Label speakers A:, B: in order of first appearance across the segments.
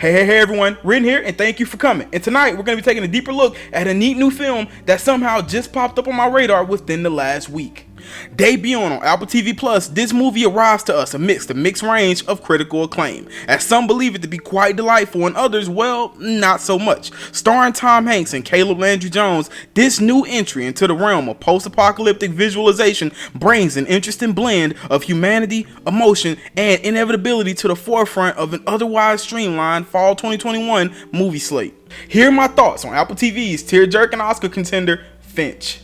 A: Hey everyone, Rin here and thank you for coming. And tonight we're going to be taking a deeper look at a neat new film that somehow just popped up on my radar within the last week. Debuting on Apple TV Plus, this movie arrives to us amidst a mixed range of critical acclaim, as some believe it to be quite delightful and others, well, not so much. Starring Tom Hanks and Landry Jones, this new entry into the realm of post-apocalyptic visualization brings an interesting blend of humanity, emotion, and inevitability to the forefront of an otherwise streamlined fall 2021 movie slate. Here are my thoughts on Apple TV's tear-jerking Oscar contender, Finch.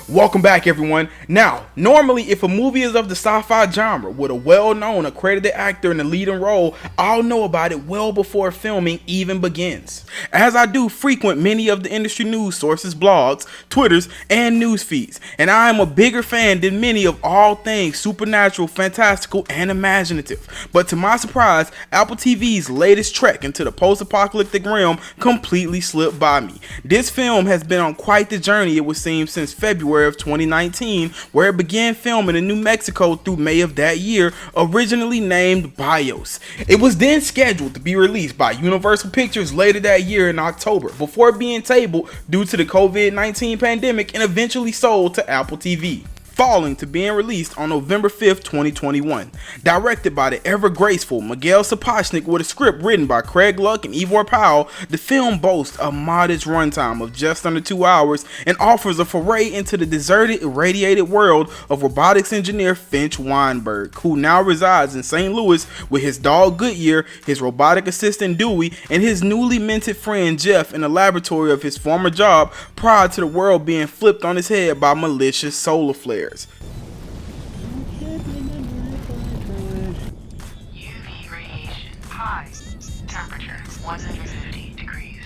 A: Welcome back everyone. Now, normally if a movie is of the sci-fi genre with a well-known accredited actor in the leading role, I'll know about it well before filming even begins, as I do frequent many of the industry news sources, blogs, Twitters, and news feeds, and I am a bigger fan than many of all things supernatural, fantastical, and imaginative. But to my surprise, Apple TV's latest trek into the post-apocalyptic realm completely slipped by me. This film has been on quite the journey, it would seem, since February of 2019, where it began filming in New Mexico through May of that year, originally named BIOS. It was then scheduled to be released by Universal Pictures later that year in October, before being tabled due to the COVID-19 pandemic and eventually sold to Apple TV, falling to being released on November 5th, 2021. Directed by the ever-graceful Miguel Sapochnik with a script written by Craig Luck and Ivor Powell, the film boasts a modest runtime of just under 2 hours and offers a foray into the deserted, irradiated world of robotics engineer Finch Weinberg, who now resides in St. Louis with his dog Goodyear, his robotic assistant Dewey, and his newly minted friend Jeff in the laboratory of his former job prior to the world being flipped on its head by malicious solar flares.
B: UV radiation, high, temperature 150 degrees.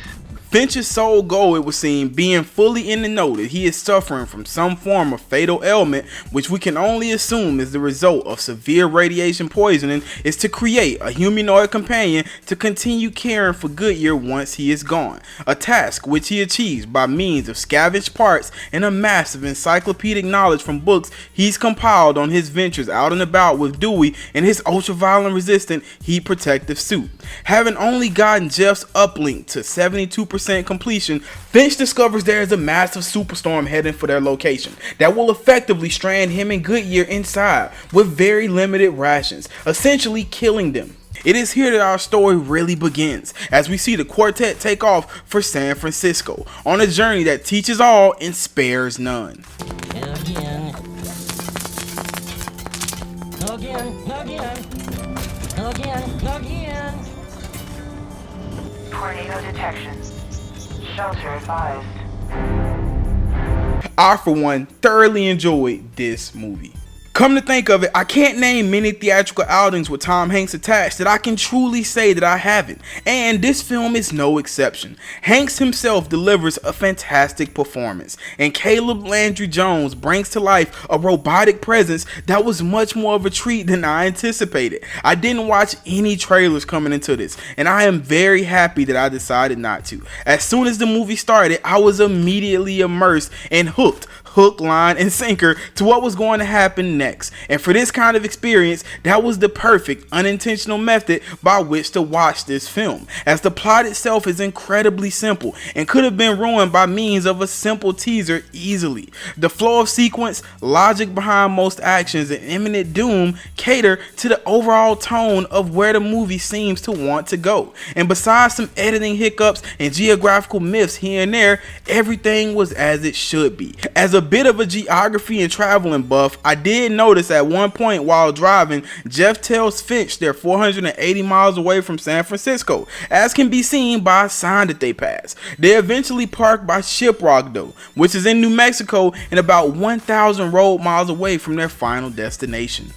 A: Finch's sole goal, it would seem, being fully in the know that he is suffering from some form of fatal ailment, which we can only assume is the result of severe radiation poisoning, is to create a humanoid companion to continue caring for Goodyear once he is gone. A task which he achieves by means of scavenged parts and a massive encyclopedic knowledge from books he's compiled on his ventures out and about with Dewey and his ultraviolet resistant heat protective suit. Having only gotten Jeff's uplink to 72% completion, Finch discovers there is a massive superstorm heading for their location that will effectively strand him and Goodyear inside with very limited rations, essentially killing them. It is here that our story really begins, as we see the quartet take off for San Francisco on a journey that teaches all and spares none.
B: Tornado detection. Shelter advised.
A: I, for one, thoroughly enjoyed this movie. Come to think of it, I can't name many theatrical outings with Tom Hanks attached that I can truly say that I haven't, and this film is no exception. Hanks himself delivers a fantastic performance, and Landry Jones brings to life a robotic presence that was much more of a treat than I anticipated. I didn't watch any trailers coming into this, and I am very happy that I decided not to. As soon as the movie started, I was immediately immersed and hooked, line, and sinker to what was going to happen next. And for this kind of experience, that was the perfect unintentional method by which to watch this film, as the plot itself is incredibly simple and could have been ruined by means of a simple teaser easily. The flow of sequence, logic behind most actions, and imminent doom cater to the overall tone of where the movie seems to want to go. And besides some editing hiccups and geographical myths here and there, everything was as it should be. As a bit of a geography and traveling buff, I did notice at one point while driving, Jeff tells Finch they're 480 miles away from San Francisco, as can be seen by a sign that they pass. They eventually park by Shiprock though, which is in New Mexico and about 1,000 road miles away from their final destination.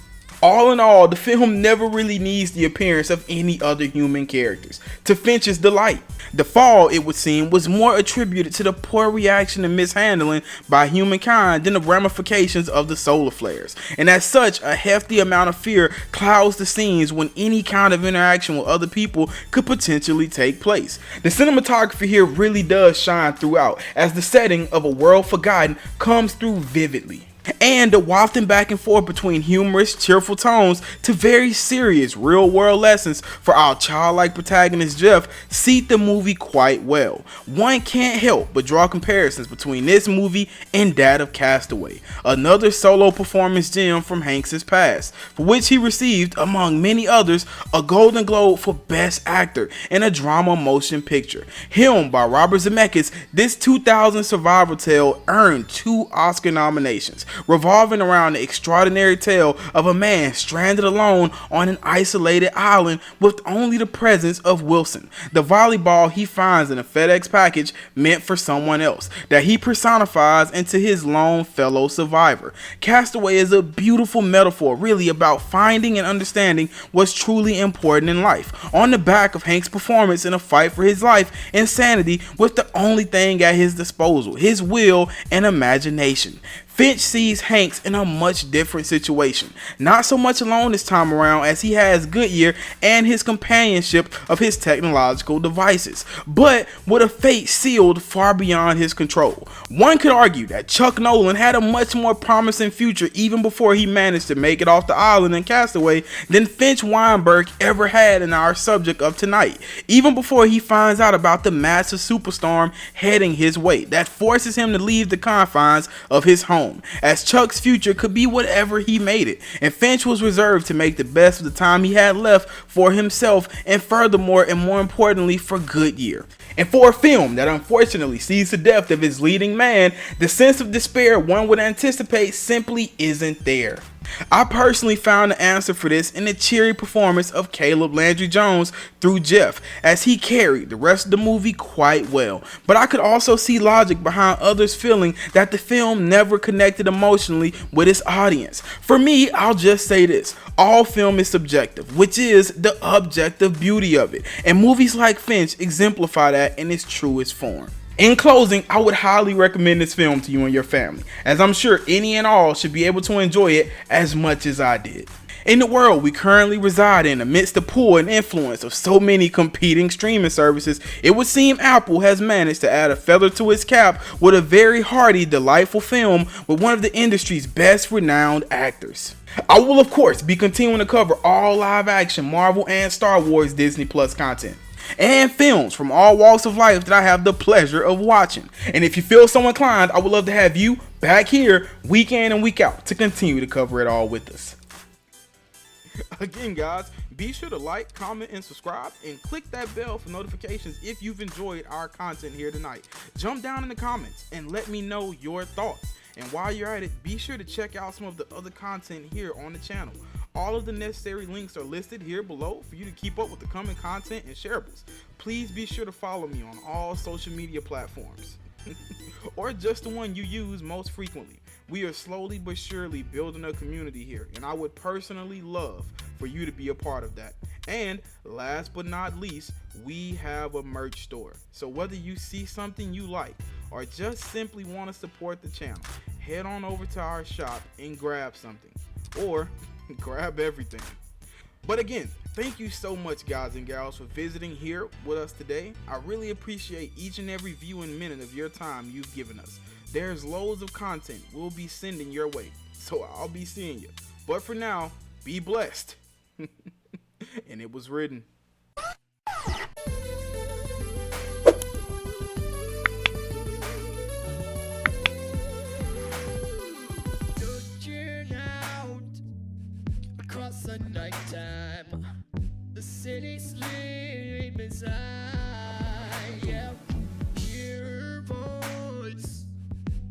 A: All in all, the film never really needs the appearance of any other human characters, to Finch's delight. The fall, it would seem, was more attributed to the poor reaction and mishandling by humankind than the ramifications of the solar flares. And as such, a hefty amount of fear clouds the scenes when any kind of interaction with other people could potentially take place. The cinematography here really does shine throughout, as the setting of A World Forgotten comes through vividly. And the wafting back and forth between humorous, cheerful tones to very serious, real-world lessons for our childlike protagonist Jeff seat the movie quite well. One can't help but draw comparisons between this movie and that of Castaway, another solo performance gem from Hanks' past, for which he received, among many others, a Golden Globe for Best Actor in a Drama Motion Picture. Helmed by Robert Zemeckis, this 2000 survival tale earned 2 Oscar nominations, revolving around the extraordinary tale of a man stranded alone on an isolated island with only the presence of Wilson, the volleyball he finds in a FedEx package meant for someone else, that he personifies into his lone fellow survivor. Castaway is a beautiful metaphor, really, about finding and understanding what's truly important in life, on the back of Hank's performance in a fight for his life and sanity with the only thing at his disposal, his will and imagination. Finch sees Hanks in a much different situation, not so much alone this time around as he has Goodyear and his companionship of his technological devices, but with a fate sealed far beyond his control. One could argue that Chuck Nolan had a much more promising future even before he managed to make it off the island in Castaway than Finch Weinberg ever had in our subject of tonight, even before he finds out about the massive superstorm heading his way that forces him to leave the confines of his home, as Chuck's future could be whatever he made it, and Finch was reserved to make the best of the time he had left for himself, and furthermore and more importantly for Goodyear. And for a film that unfortunately sees the death of its leading man, the sense of despair one would anticipate simply isn't there. I personally found the answer for this in the cheery performance of Caleb Landry Jones through Jeff, as he carried the rest of the movie quite well. But I could also see logic behind others feeling that the film never connected emotionally with its audience. For me, I'll just say this: all film is subjective, which is the objective beauty of it, and movies like Finch exemplify that in its truest form. In closing, I would highly recommend this film to you and your family, as I'm sure any and all should be able to enjoy it as much as I did. In the world we currently reside in, amidst the pull and influence of so many competing streaming services, it would seem Apple has managed to add a feather to its cap with a very hearty, delightful film with one of the industry's best renowned actors. I will of course be continuing to cover all live action Marvel and Star Wars Disney Plus content, and films from all walks of life that I have the pleasure of watching. And if you feel so inclined, I would love to have you back here week in and week out to continue to cover it all with us. Again, guys, be sure to like, comment, and subscribe, and click that bell for notifications if you've enjoyed our content here tonight. Jump down in the comments and let me know your thoughts. And while you're at it, be sure to check out some of the other content here on the channel. All of the necessary links are listed here below for you to keep up with the coming content and shareables. Please be sure to follow me on all social media platforms, or just the one you use most frequently. We are slowly but surely building a community here, and I would personally love for you to be a part of that. And last but not least, we have a merch store. So whether you see something you like or just simply want to support the channel, head on over to our shop and grab something, or grab everything. But again, thank you so much, guys and gals, for visiting here with us today. I really appreciate each and every viewing minute of your time you've given us. There's loads of content we'll be sending your way, so I'll be seeing you. But for now, be blessed. And it was written.
C: Across the nighttime, the city sleep inside. Yeah, hear her voice,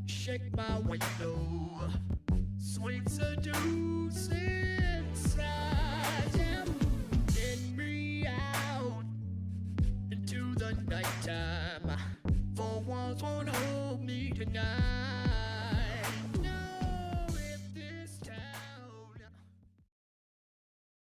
C: shake my window, sweet seduce inside. Yeah, send me out into the nighttime, for walls won't hold me tonight.